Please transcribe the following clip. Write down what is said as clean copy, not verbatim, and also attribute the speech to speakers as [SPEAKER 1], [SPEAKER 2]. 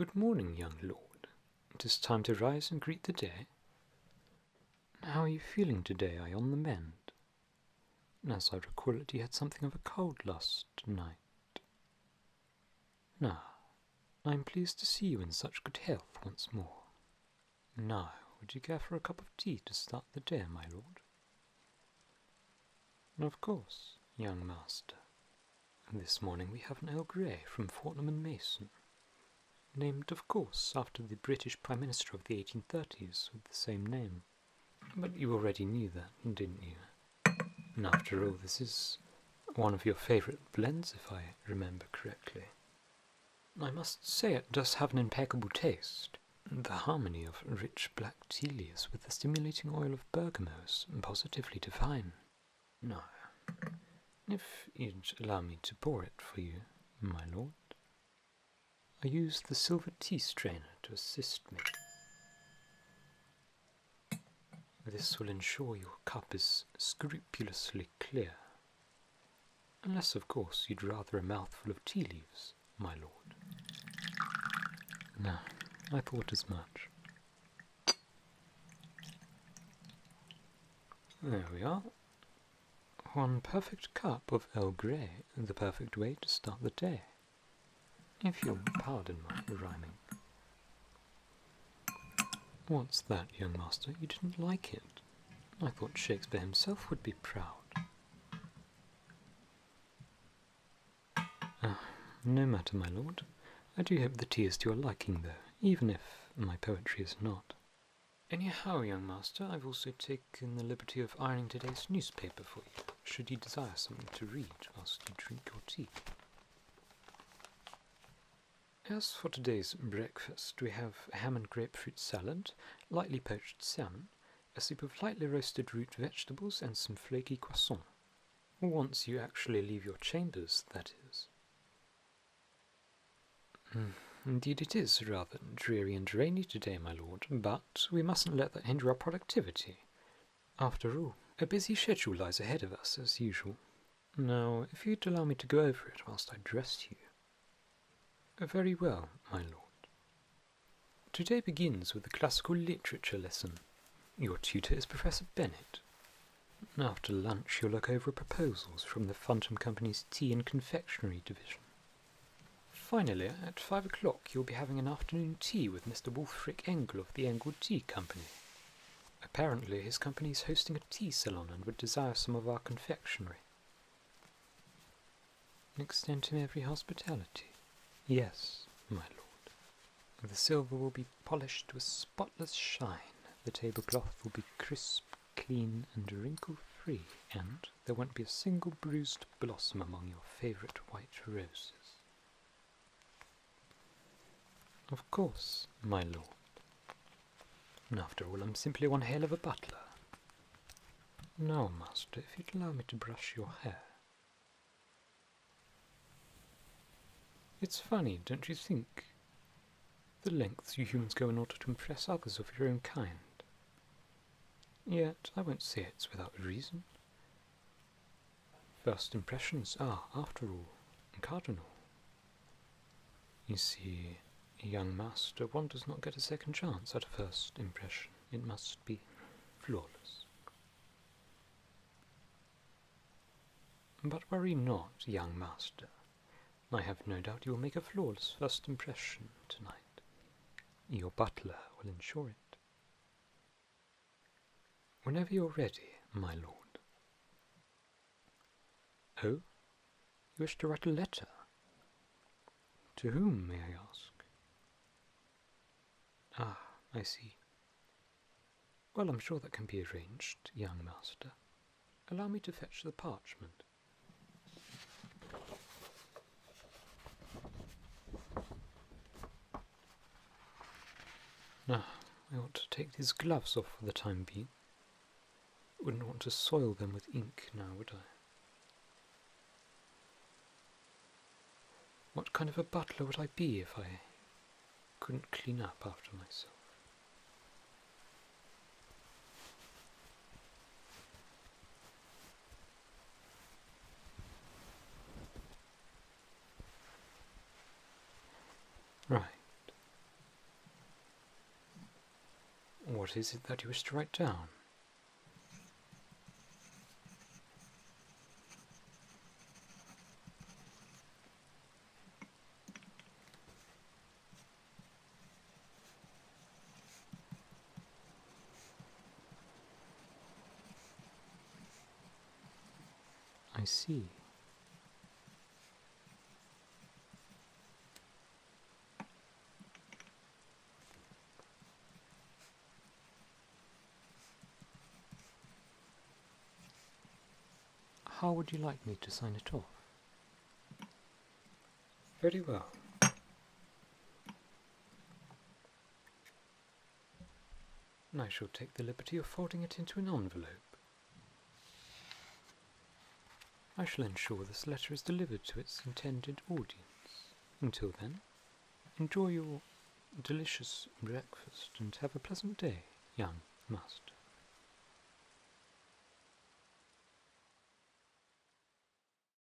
[SPEAKER 1] Good morning, young lord. It is time to rise and greet the day. How are you feeling today? Are you on the mend? As I recall it, you had something of a cold last night. Now, I am pleased to see you in such good health once more. Now, would you care for a cup of tea to start the day, my lord? Of course, young master. This morning we have an Earl Grey from Fortnum and Mason, named, of course, after the British Prime Minister of the 1830s with the same name. But you already knew that, didn't you? And after all, this is one of your favourite blends, if I remember correctly. I must say it does have an impeccable taste. The harmony of rich black tea leaves with the stimulating oil of bergamot is positively divine. Now, if you'd allow me to pour it for you, my lord. I use the silver tea strainer to assist me. This will ensure your cup is scrupulously clear. Unless, of course, you'd rather a mouthful of tea leaves, my lord. No, I thought as much. There we are. One perfect cup of Earl Grey, the perfect way to start the day. If you'll pardon my rhyming. What's that, young master? You didn't like it? I thought Shakespeare himself would be proud. No matter, my lord. I do hope the tea is to your liking, though, even if my poetry is not. Anyhow, young master, I've also taken the liberty of ironing today's newspaper for you, should you desire something to read whilst you drink your tea. As for today's breakfast, we have a ham and grapefruit salad, lightly poached salmon, a soup of lightly roasted root vegetables, and some flaky croissant. Once you actually leave your chambers, that is. Indeed it is rather dreary and rainy today, my lord, but we mustn't let that hinder our productivity. After all, a busy schedule lies ahead of us, as usual. Now, if you'd allow me to go over it whilst I dress you. Very well, my lord. Today begins with the classical literature lesson. Your tutor is Professor Bennet. After lunch you'll look over proposals from the Phantom Company's tea and confectionery division. Finally, at 5 o'clock you'll be having an afternoon tea with Mr. Wulfric Engle of the Engle Tea Company. Apparently his company is hosting a tea salon and would desire some of our confectionery. Extend him every hospitality. Yes, my lord. The silver will be polished to a spotless shine, the tablecloth will be crisp, clean, and wrinkle-free, and there won't be a single bruised blossom among your favourite white roses. Of course, my lord. After all, I'm simply one hell of a butler. Now, master, if you'd allow me to brush your hair. It's funny, don't you think? The lengths you humans go in order to impress others of your own kind. Yet, I won't say it's without reason. First impressions are, after all, cardinal. You see, young master, one does not get a second chance at a first impression. It must be flawless. But worry not, young master. I have no doubt you will make a flawless first impression tonight. Your butler will ensure it. Whenever you're ready, my lord. Oh? You wish to write a letter? To whom, may I ask? Ah, I see. Well, I'm sure that can be arranged, young master. Allow me to fetch the parchment. Ah, I ought to take these gloves off for the time being. Wouldn't want to soil them with ink now, would I? What kind of a butler would I be if I couldn't clean up after myself? Right. What is it that you wish to write down? I see. How would you like me to sign it off? Very well. I shall take the liberty of folding it into an envelope. I shall ensure this letter is delivered to its intended audience. Until then, enjoy your delicious breakfast and have a pleasant day, young master.